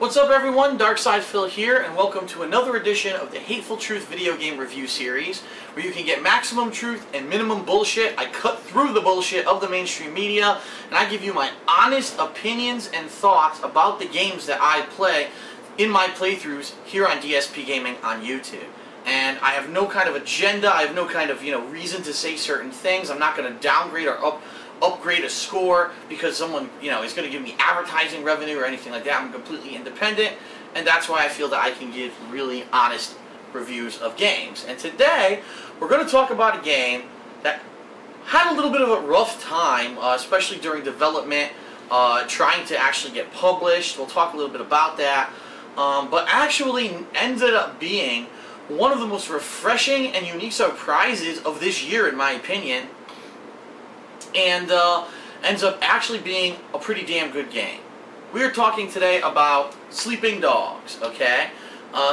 What's up everyone, Darkside Phil here, and welcome to another edition of the Hateful Truth video game review series, where you can get maximum truth and minimum bullshit. I cut through the bullshit of the mainstream media, and I give you my honest opinions and thoughts about the games that I play in my playthroughs here on DSPGaming on YouTube. And I have no kind of agenda, I have no kind of, reason to say certain things. I'm not going to downgrade or upgrade a score because someone, is going to give me advertising revenue or anything like that. I'm completely independent, and that's why I feel that I can give really honest reviews of games. And today, we're going to talk about a game that had a little bit of a rough time, especially during development, trying to actually get published. We'll talk a little bit about that, but actually ended up being one of the most refreshing and unique surprises of this year, in my opinion, and ends up actually being a pretty damn good game. We are talking today about Sleeping Dogs, okay?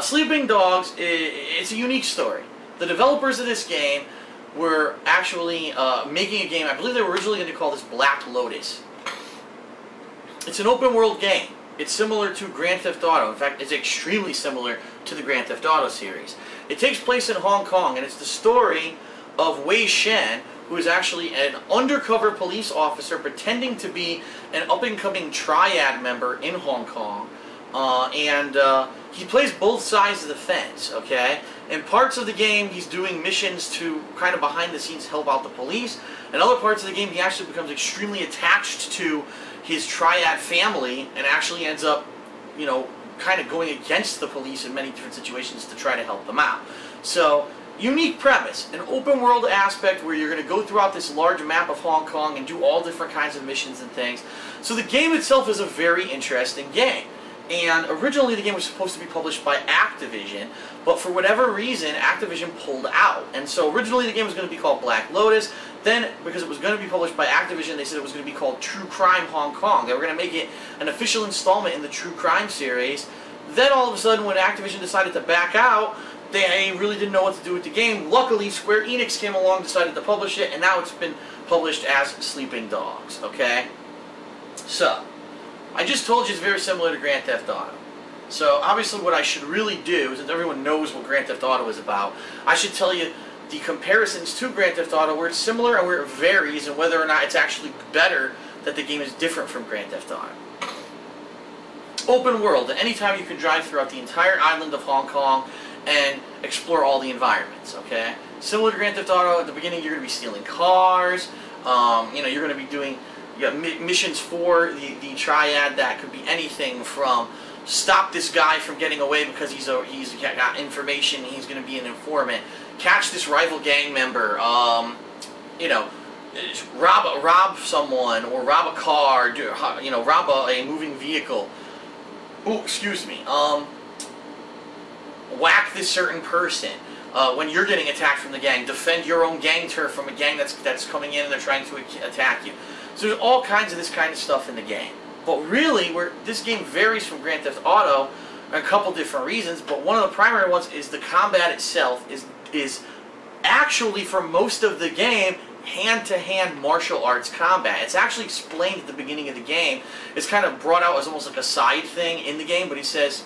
Sleeping Dogs, it's a unique story. The developers of this game were actually making a game, I believe they were originally going to call this Black Lotus. It's an open world game. It's similar to Grand Theft Auto. In fact, it's extremely similar to the Grand Theft Auto series. It takes place in Hong Kong, and it's the story of Wei Shen, who is actually an undercover police officer pretending to be an up-and-coming triad member in Hong Kong. He plays both sides of the fence, okay? In parts of the game, he's doing missions to kind of behind-the-scenes help out the police. In other parts of the game, he actually becomes extremely attached to his triad family and actually ends up, kind of going against the police in many different situations to try to help them out. So, unique premise, an open world aspect where you're going to go throughout this large map of Hong Kong and do all different kinds of missions and things. So the game itself is a very interesting game. And originally the game was supposed to be published by Activision, but for whatever reason Activision pulled out. And so originally the game was going to be called Black Lotus. Then, because it was going to be published by Activision, they said it was going to be called True Crime Hong Kong. They were going to make it an official installment in the True Crime series. Then all of a sudden when Activision decided to back out, they really didn't know what to do with the game. Luckily, Square Enix came along, decided to publish it, and now it's been published as Sleeping Dogs, okay? So, I just told you it's very similar to Grand Theft Auto. So, obviously what I should really do, since everyone knows what Grand Theft Auto is about, I should tell you the comparisons to Grand Theft Auto, where it's similar and where it varies, and whether or not it's actually better that the game is different from Grand Theft Auto. Open world, at any time you can drive throughout the entire island of Hong Kong and explore all the environments, okay? Similar to Grand Theft Auto, at the beginning you're going to be stealing cars, you're going to be doing missions for the triad that could be anything from stop this guy from getting away because he's got information, he's going to be an informant, catch this rival gang member, rob someone, or rob a car, rob a moving vehicle. Ooh, excuse me, whack this certain person when you're getting attacked from the gang. Defend your own gang turf from a gang that's coming in and they're trying to attack you. So there's all kinds of this kind of stuff in the game. But really, where this game varies from Grand Theft Auto, a couple different reasons, but one of the primary ones is the combat itself is actually, for most of the game, hand-to-hand martial arts combat. It's actually explained at the beginning of the game. It's kind of brought out as almost like a side thing in the game, but he says,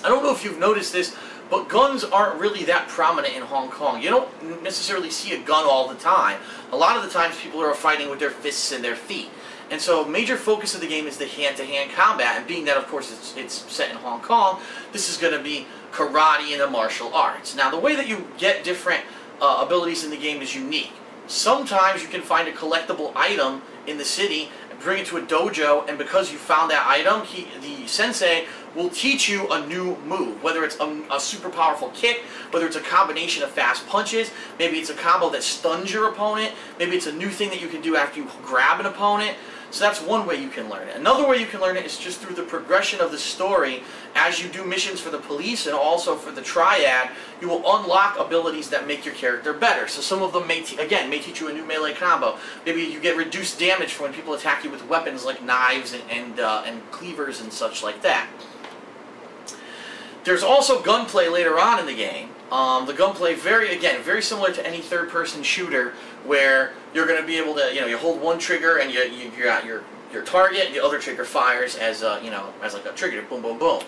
I don't know if you've noticed this, but guns aren't really that prominent in Hong Kong. You don't necessarily see a gun all the time. A lot of the times people are fighting with their fists and their feet. And so a major focus of the game is the hand-to-hand combat, and being that, of course, it's set in Hong Kong, this is going to be karate and the martial arts. Now, the way that you get different abilities in the game is unique. Sometimes you can find a collectible item in the city and bring it to a dojo, and because you found that item, the sensei will teach you a new move, whether it's a super powerful kick, whether it's a combination of fast punches, maybe it's a combo that stuns your opponent, maybe it's a new thing that you can do after you grab an opponent. So that's one way you can learn it. Another way you can learn it is just through the progression of the story. As you do missions for the police and also for the triad, you will unlock abilities that make your character better. So some of them may teach you a new melee combo. Maybe you get reduced damage for when people attack you with weapons like knives and cleavers and such like that. There's also gunplay later on in the game. The gunplay, very similar to any third-person shooter, where you're going to be able to, you hold one trigger and you got your your target, the other trigger fires as you know, as like a trigger, boom, boom, boom.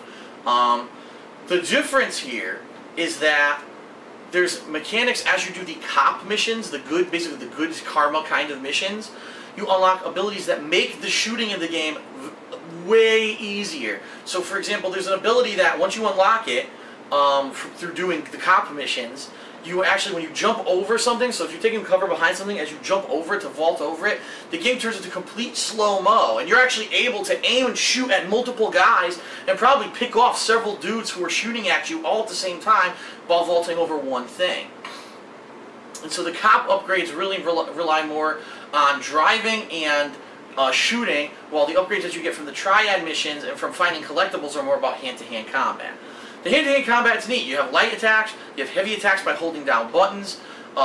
The difference here is that there's mechanics as you do the cop missions, the good, basically the good karma kind of missions. You unlock abilities that make the shooting in the game way easier. So, for example, there's an ability that once you unlock it through doing the cop missions, you actually, when you jump over something, so if you're taking cover behind something, as you jump over it to vault over it, the game turns into complete slow-mo, and you're actually able to aim and shoot at multiple guys and probably pick off several dudes who are shooting at you all at the same time while vaulting over one thing. And so the cop upgrades really rely more on driving and shooting, while the upgrades that you get from the triad missions and from finding collectibles are more about hand-to-hand combat. The hand-to-hand combat's neat. You have light attacks, you have heavy attacks by holding down buttons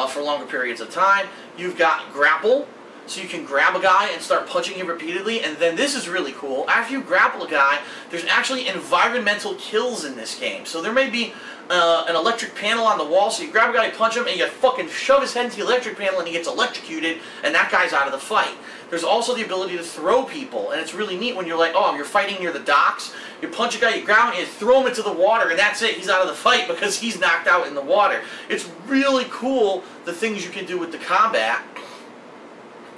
for longer periods of time. You've got grapple, so you can grab a guy and start punching him repeatedly, and then this is really cool. After you grapple a guy, there's actually environmental kills in this game. So there may be an electric panel on the wall, so you grab a guy, punch him, and you fucking shove his head into the electric panel and he gets electrocuted, and that guy's out of the fight. There's also the ability to throw people, and it's really neat when you're like, oh, you're fighting near the docks, you punch a guy, you grab him, and you throw him into the water, and that's it, he's out of the fight because he's knocked out in the water. It's really cool, the things you can do with the combat.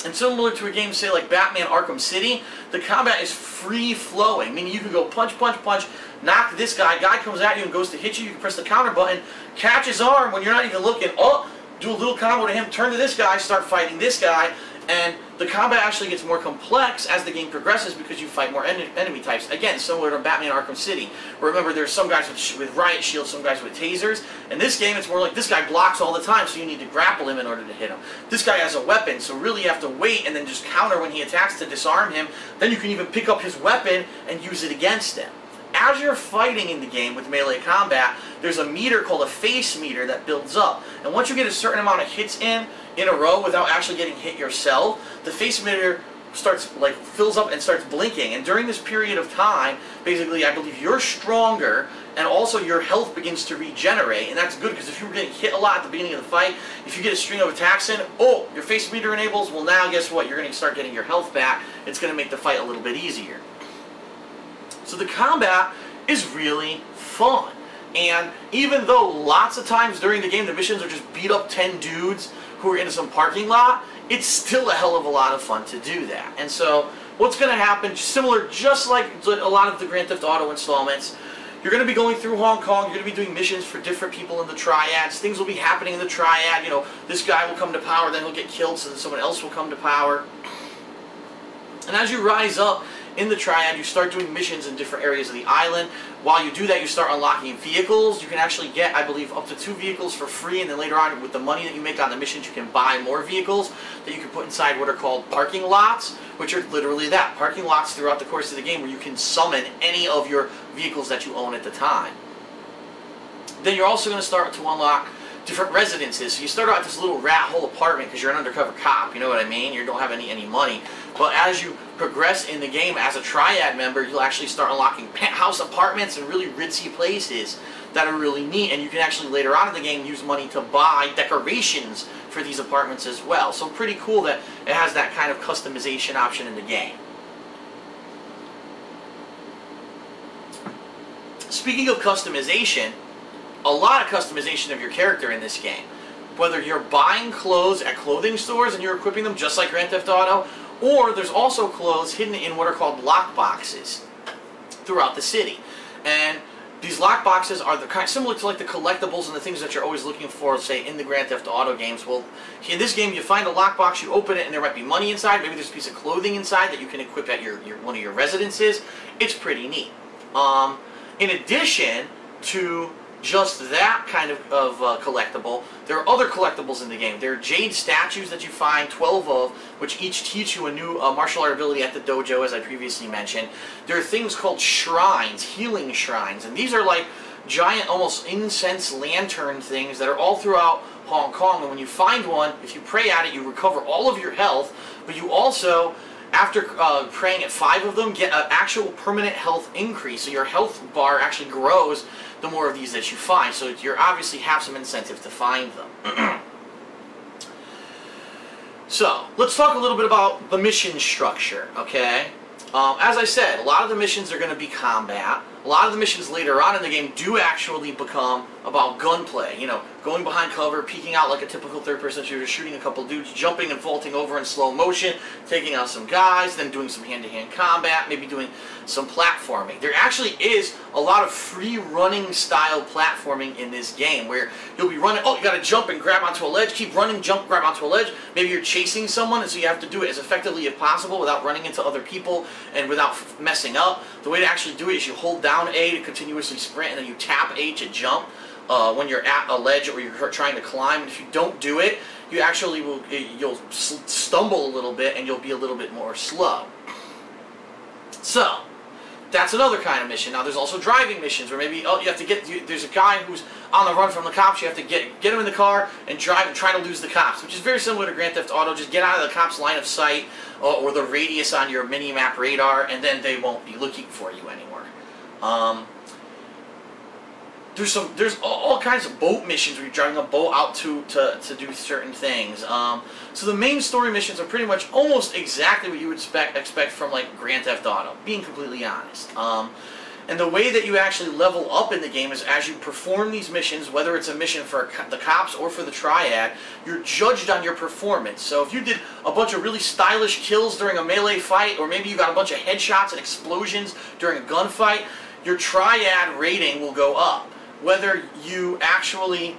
And similar to a game, say, like Batman Arkham City, the combat is free-flowing, meaning you can go punch, punch, punch, knock this guy, guy comes at you and goes to hit you, you can press the counter button, catch his arm when you're not even looking, oh, do a little combo to him, turn to this guy, start fighting this guy, and the combat actually gets more complex as the game progresses because you fight more enemy types. Again, similar to Batman Arkham City. Remember, there's some guys with riot shields, some guys with tasers. In this game, it's more like this guy blocks all the time, so you need to grapple him in order to hit him. This guy has a weapon, so really you have to wait and then just counter when he attacks to disarm him. Then you can even pick up his weapon and use it against him. As you're fighting in the game with melee combat, there's a meter called a face meter that builds up. And once you get a certain amount of hits in a row without actually getting hit yourself, the face meter starts, like, fills up and starts blinking. And during this period of time, basically, I believe you're stronger, and also your health begins to regenerate. And that's good, because if you were getting hit a lot at the beginning of the fight, if you get a string of attacks in, oh, your face meter enables, well, now guess what? You're going to start getting your health back. It's going to make the fight a little bit easier. So the combat is really fun. And even though lots of times during the game the missions are just beat up 10 dudes who are in some parking lot, it's still a hell of a lot of fun to do that. And so what's going to happen, similar just like a lot of the Grand Theft Auto installments, you're going to be going through Hong Kong, you're going to be doing missions for different people in the triads, things will be happening in the triad, you know, this guy will come to power, then he'll get killed, so then someone else will come to power. And as you rise up in the triad, you start doing missions in different areas of the island. While you do that, you start unlocking vehicles. You can actually get, I believe, up to 2 vehicles for free, and then later on, with the money that you make on the missions, you can buy more vehicles that you can put inside what are called parking lots, which are literally that, parking lots throughout the course of the game where you can summon any of your vehicles that you own at the time. Then you're also going to start to unlock different residences. So you start out at this little rat hole apartment because you're an undercover cop, you know what I mean? You don't have any money. But as you progress in the game as a triad member, you'll actually start unlocking penthouse apartments and really ritzy places that are really neat, and you can actually later on in the game use money to buy decorations for these apartments as well. So pretty cool that it has that kind of customization option in the game. Speaking of customization, a lot of customization of your character in this game. Whether you're buying clothes at clothing stores and you're equipping them just like Grand Theft Auto, or there's also clothes hidden in what are called lockboxes throughout the city. And these lockboxes are the kind similar to like the collectibles and the things that you're always looking for, say, in the Grand Theft Auto games. Well, in this game, you find a lockbox, you open it, and there might be money inside. Maybe there's a piece of clothing inside that you can equip at one of your residences. It's pretty neat. In addition to just that kind of collectible, there are other collectibles in the game. There are jade statues that you find, 12 of, which each teach you a new martial art ability at the dojo, as I previously mentioned. There are things called shrines, healing shrines, and these are like giant, almost incense lantern things that are all throughout Hong Kong. And when you find one, if you pray at it, you recover all of your health, but you also, after praying at 5 of them, get an actual permanent health increase. So your health bar actually grows the more of these that you find. So you obviously have some incentive to find them. So, let's talk a little bit about the mission structure, okay? As I said, a lot of the missions are going to be combat. A lot of the missions later on in the game do actually become about gunplay. You know, going behind cover, peeking out like a typical third-person shooter, shooting a couple dudes, jumping and vaulting over in slow motion, taking out some guys, then doing some hand-to-hand combat, maybe doing some platforming. There actually is a lot of free-running style platforming in this game where you'll be running, oh, you got to jump and grab onto a ledge, keep running, jump, grab onto a ledge. Maybe you're chasing someone, and so you have to do it as effectively as possible without running into other people and without messing up. The way to actually do it is you hold down A to continuously sprint, and then you tap A to jump when you're at a ledge or you're trying to climb. And if you don't do it, you actually will, you'll stumble a little bit and you'll be a little bit more slow. So, that's another kind of mission. Now, there's also driving missions where maybe, oh, you have to get, there's a guy who's on the run from the cops, you have to get him in the car and drive and try to lose the cops, which is very similar to Grand Theft Auto. Just get out of the cops' line of sight or the radius on your mini-map radar, and then they won't be looking for you anymore. There's all kinds of boat missions where you're driving a boat out to do certain things. So the main story missions are pretty much almost exactly what you would expect from like Grand Theft Auto, being completely honest. And the way that you actually level up in the game is as you perform these missions, whether it's a mission for the cops or for the triad, you're judged on your performance. So if you did a bunch of really stylish kills during a melee fight, or maybe you got a bunch of headshots and explosions during a gunfight, your triad rating will go up. Whether you actually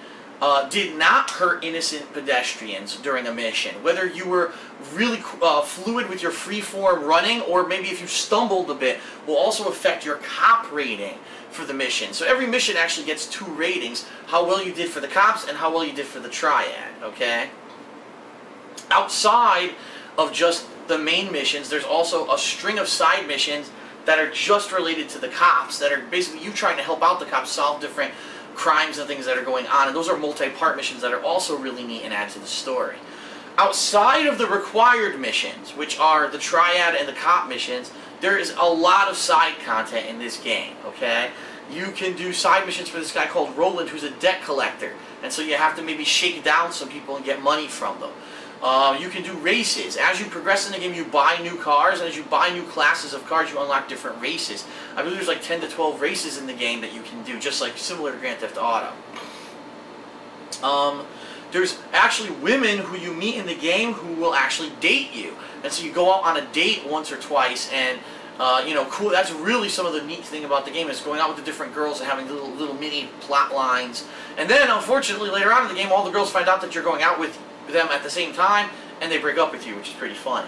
did not hurt innocent pedestrians during a mission, whether you were really fluid with your free-form running, or maybe if you stumbled a bit, will also affect your cop rating for the mission. So every mission actually gets 2 ratings, how well you did for the cops and how well you did for the triad, okay? Outside of just the main missions, there's also a string of side missions that are just related to the cops, that are basically you trying to help out the cops solve different crimes and things that are going on, and those are multi-part missions that are also really neat and add to the story. Outside of the required missions, which are the triad and the cop missions, there is a lot of side content in this game, okay? You can do side missions for this guy called Roland, who's a debt collector, and so you have to maybe shake down some people and get money from them. You can do races. As you progress in the game, you buy new cars, and as you buy new classes of cars, you unlock different races. I believe there's like 10 to 12 races in the game that you can do, just like similar to Grand Theft Auto. There's actually women who you meet in the game who will actually date you, and so you go out on a date once or twice, and you know, cool. That's really some of the neat thing about the game, is going out with the different girls and having little mini plot lines. And then, unfortunately, later on in the game, all the girls find out that you're going out with them at the same time, and they break up with you, which is pretty funny.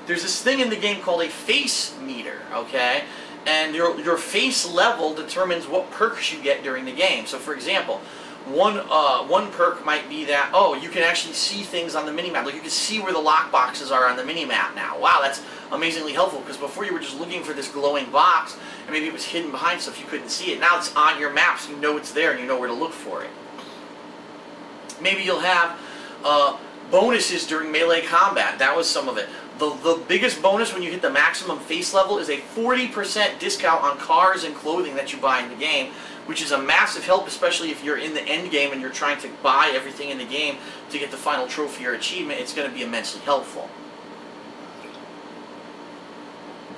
There's this thing in the game called a face meter, okay? And your face level determines what perks you get during the game. So, for example, one perk might be that, oh, you can actually see things on the minimap. Like, you can see where the lock boxes are on the minimap now. Wow, that's amazingly helpful, because before you were just looking for this glowing box, and maybe it was hidden behind stuff, you couldn't see it. Now it's on your map, so you know it's there, and you know where to look for it. Maybe you'll have bonuses during melee combat. That was some of it. The biggest bonus when you hit the maximum face level is a 40% discount on cars and clothing that you buy in the game, which is a massive help, especially if you're in the end game and you're trying to buy everything in the game to get the final trophy or achievement. It's going to be immensely helpful.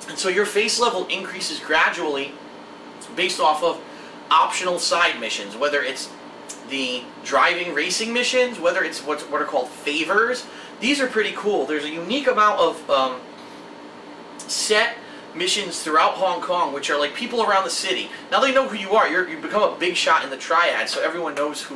And so your face level increases gradually based off of optional side missions, whether it's the driving racing missions, whether it's what are called favors. These are pretty cool. There's a unique amount of set missions throughout Hong Kong, which are like people around the city. Now they know who you are. You become a big shot in the triad, so everyone knows who,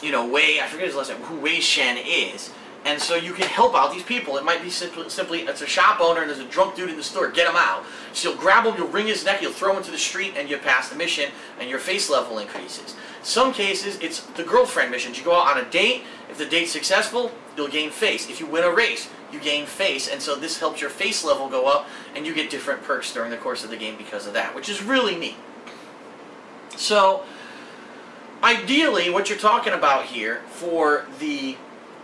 you know, I forget his last name, who Wei Shen is. And so you can help out these people. It might be simply it's a shop owner and there's a drunk dude in the store. Get him out. So you'll grab him, you'll wring his neck, you'll throw him into the street, and you pass the mission, and your face level increases. Some cases, it's the girlfriend missions. You go out on a date. If the date's successful, you'll gain face. If you win a race, you gain face. And so this helps your face level go up, and you get different perks during the course of the game because of that, which is really neat. So, ideally, what you're talking about here for the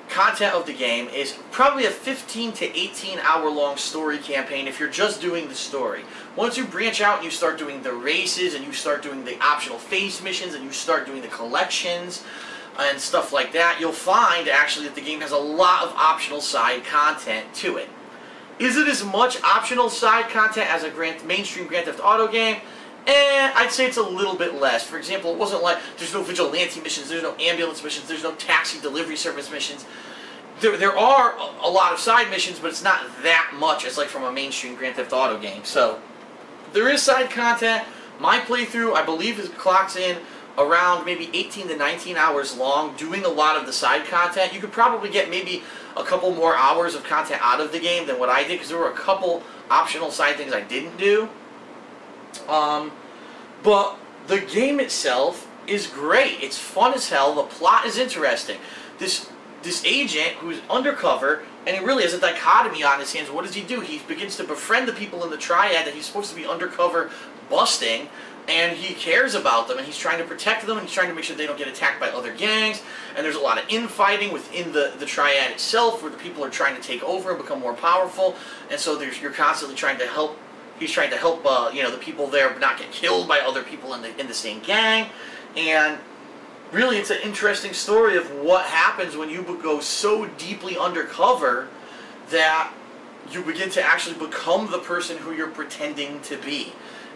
content of the game is probably a 15 to 18 hour long story campaign if you're just doing the story. Once you branch out and you start doing the races and you start doing the optional face missions and you start doing the collections, and stuff like that, you'll find actually that the game has a lot of optional side content to it. Is it as much optional side content as a mainstream Grand Theft Auto game? I'd say it's a little bit less. For example, it wasn't like there's no vigilante missions, there's no ambulance missions, there's no taxi delivery service missions. There are a lot of side missions, but it's not that much as like from a mainstream Grand Theft Auto game. So there is side content. My playthrough, I believe, clocks in around maybe 18 to 19 hours long, doing a lot of the side content. You could probably get maybe a couple more hours of content out of the game than what I did, because there were a couple optional side things I didn't do. But the game itself is great. It's fun as hell. The plot is interesting. This agent who's undercover, and he really has a dichotomy on his hands. What does he do? He begins to befriend the people in the triad that he's supposed to be undercover busting, and he cares about them, and he's trying to protect them, and he's trying to make sure they don't get attacked by other gangs. And there's a lot of infighting within the triad itself, where the people are trying to take over and become more powerful. And so you're constantly trying to help. He's trying to help the people there not get killed by other people in the same gang. And really, it's an interesting story of what happens when you go so deeply undercover that you begin to actually become the person who you're pretending to be.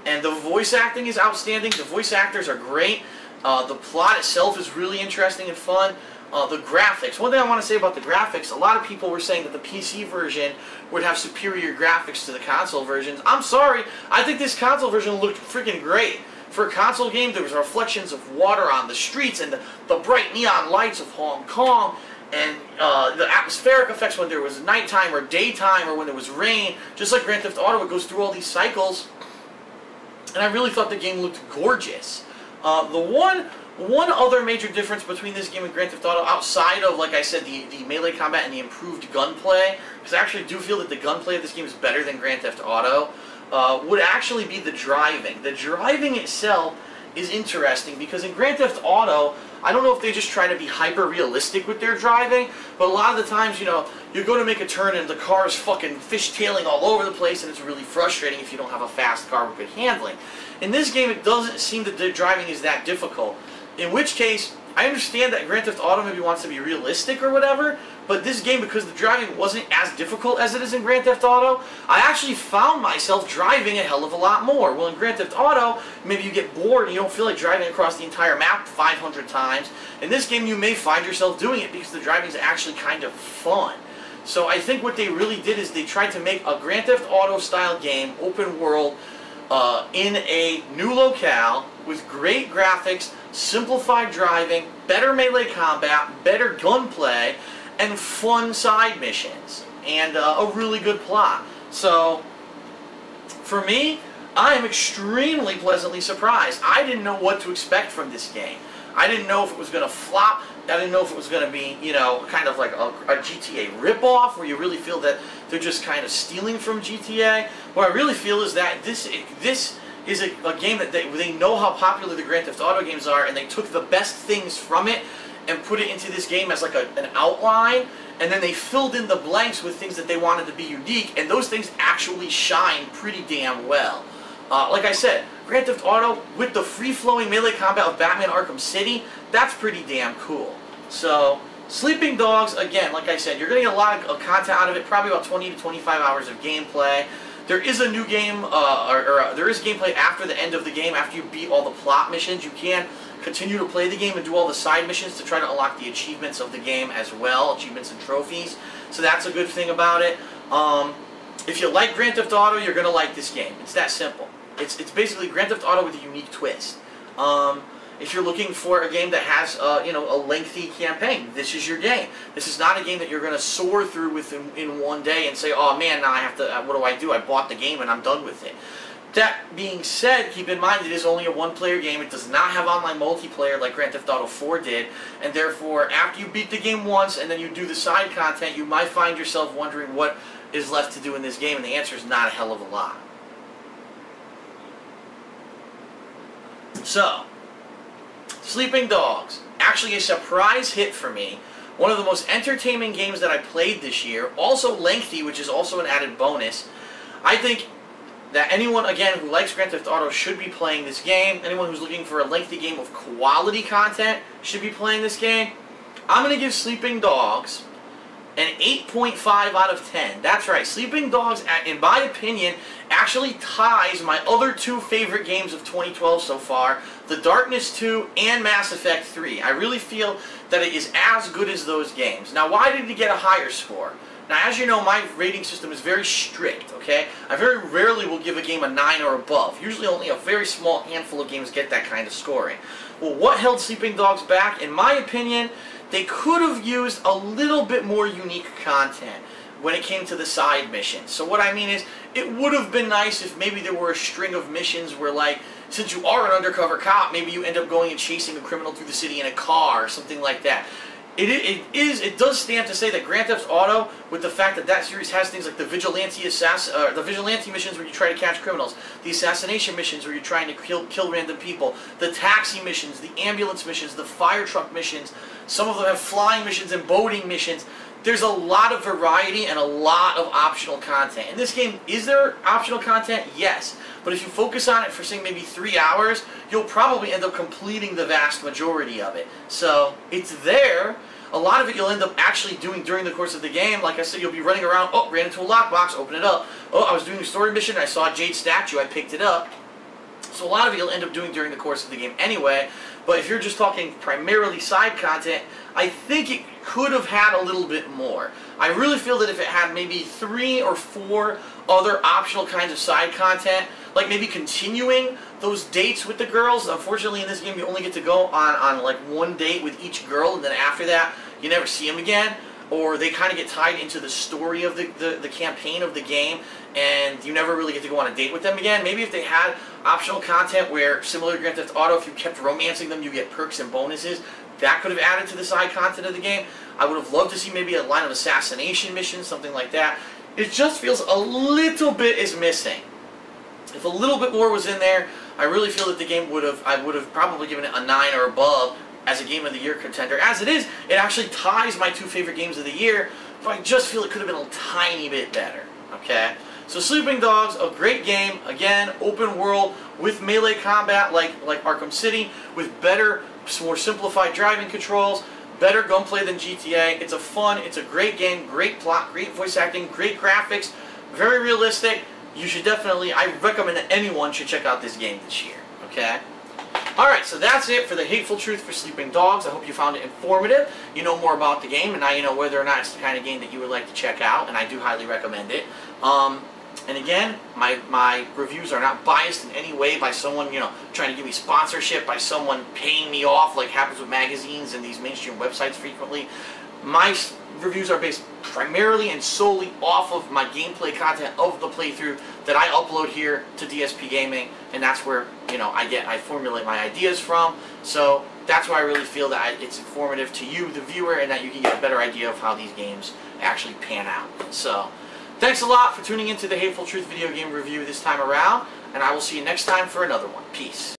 And the voice acting is outstanding. The voice actors are great. The plot itself is really interesting and fun. The graphics. One thing I want to say about the graphics, a lot of people were saying that the PC version would have superior graphics to the console versions. I'm sorry. I think this console version looked freaking great. For a console game, there was reflections of water on the streets and the bright neon lights of Hong Kong, and the atmospheric effects when there was nighttime or daytime or when there was rain. Just like Grand Theft Auto, it goes through all these cycles. And I really thought the game looked gorgeous. The one other major difference between this game and Grand Theft Auto, outside of, like I said, the melee combat and the improved gunplay, because I actually do feel that the gunplay of this game is better than Grand Theft Auto, would actually be the driving. The driving itself is interesting because in Grand Theft Auto, I don't know if they just try to be hyper-realistic with their driving, but a lot of the times, you know, you go to make a turn and the car is fucking fishtailing all over the place, and it's really frustrating if you don't have a fast car with good handling. In this game, it doesn't seem that the driving is that difficult, in which case, I understand that Grand Theft Auto maybe wants to be realistic or whatever, but this game, because the driving wasn't as difficult as it is in Grand Theft Auto, I actually found myself driving a hell of a lot more. Well, in Grand Theft Auto, maybe you get bored and you don't feel like driving across the entire map 500 times. In this game, you may find yourself doing it because the driving is actually kind of fun. So I think what they really did is they tried to make a Grand Theft Auto style game, open world, in a new locale with great graphics, simplified driving, better melee combat, better gunplay, and fun side missions, and a really good plot. So, for me, I am extremely pleasantly surprised. I didn't know what to expect from this game. I didn't know if it was going to flop. I didn't know if it was going to be, you know, kind of like a GTA ripoff, where you really feel that they're just kind of stealing from GTA. What I really feel is that this is a game that they know how popular the Grand Theft Auto games are, and they took the best things from it and put it into this game as like an outline, and then they filled in the blanks with things that they wanted to be unique, and those things actually shine pretty damn well. Like I said, Grand Theft Auto with the free-flowing melee combat of Batman Arkham City, that's pretty damn cool. So, Sleeping Dogs, again, like I said, you're going to get a lot of content out of it, probably about 20 to 25 hours of gameplay. There is a new game, there is gameplay after the end of the game, after you beat all the plot missions. You can continue to play the game and do all the side missions to try to unlock the achievements of the game as well, achievements and trophies. So that's a good thing about it. If you like Grand Theft Auto, you're going to like this game. It's that simple. It's basically Grand Theft Auto with a unique twist. If you're looking for a game that has you know, a lengthy campaign, this is your game. This is not a game that you're going to soar through in one day and say, oh man, now I have to, what do? I bought the game and I'm done with it. That being said, keep in mind it is only a one-player game. It does not have online multiplayer like Grand Theft Auto 4 did, and therefore, after you beat the game once and then you do the side content, you might find yourself wondering what is left to do in this game, and the answer is not a hell of a lot. So, Sleeping Dogs, actually a surprise hit for me. One of the most entertaining games that I played this year, also lengthy, which is also an added bonus. I think that anyone, again, who likes Grand Theft Auto should be playing this game. Anyone who's looking for a lengthy game of quality content should be playing this game. I'm going to give Sleeping Dogs an 8.5 out of 10. That's right. Sleeping Dogs, in my opinion, actually ties my other two favorite games of 2012 so far, The Darkness 2 and Mass Effect 3. I really feel that it is as good as those games. Now, why did it get a higher score? Now, as you know, my rating system is very strict, okay? I very rarely will give a game a 9 or above. Usually only a very small handful of games get that kind of scoring. Well, what held Sleeping Dogs back? In my opinion, they could have used a little bit more unique content when it came to the side missions. So what I mean is, it would have been nice if maybe there were a string of missions where, like, since you are an undercover cop, maybe you end up going and chasing a criminal through the city in a car or something like that. It does stand to say that Grand Theft Auto, with the fact that that series has things like the vigilante missions where you try to catch criminals, the assassination missions where you're trying to kill random people, the taxi missions, the ambulance missions, the fire truck missions. Some of them have flying missions and boating missions. There's a lot of variety and a lot of optional content. In this game, is there optional content? Yes. But if you focus on it for, say, maybe 3 hours, you'll probably end up completing the vast majority of it. So, it's there. A lot of it you'll end up actually doing during the course of the game. Like I said, you'll be running around, oh, ran into a lockbox, open it up. Oh, I was doing a story mission, I saw a jade statue, I picked it up. So a lot of it you'll end up doing during the course of the game anyway. But if you're just talking primarily side content, I think it could have had a little bit more. I really feel that if it had maybe 3 or 4 other optional kinds of side content, like maybe continuing those dates with the girls. Unfortunately, in this game, you only get to go on like one date with each girl, and then after that, you never see them again. Or they kind of get tied into the story of the campaign of the game, and you never really get to go on a date with them again. Maybe if they had optional content where, similar to Grand Theft Auto, if you kept romancing them, you get perks and bonuses, that could have added to the side content of the game. I would have loved to see maybe a line of assassination missions, something like that. It just feels a little bit is missing. If a little bit more was in there, I really feel that the game I would have probably given it a 9 or above as a Game of the Year contender. As it is, it actually ties my 2 favorite games of the year, but I just feel it could have been a tiny bit better, okay? So Sleeping Dogs, a great game, again, open world, with melee combat like Arkham City, with better, more simplified driving controls, better gunplay than GTA. It's it's a great game, great plot, great voice acting, great graphics, very realistic. You should definitely, I recommend that anyone should check out this game this year, okay? Alright, so that's it for the Hateful Truth for Sleeping Dogs. I hope you found it informative. You know more about the game, and now you know whether or not it's the kind of game that you would like to check out, and I do highly recommend it. And again, my reviews are not biased in any way by someone, you know, trying to give me sponsorship, by someone paying me off like happens with magazines and these mainstream websites frequently. My reviews are based primarily and solely off of my gameplay content of the playthrough that I upload here to DSPGaming, and that's where, you know, I formulate my ideas from. So that's why I really feel that it's informative to you, the viewer, and that you can get a better idea of how these games actually pan out. So thanks a lot for tuning into the Hateful Truth video game review this time around, and I will see you next time for another one. Peace.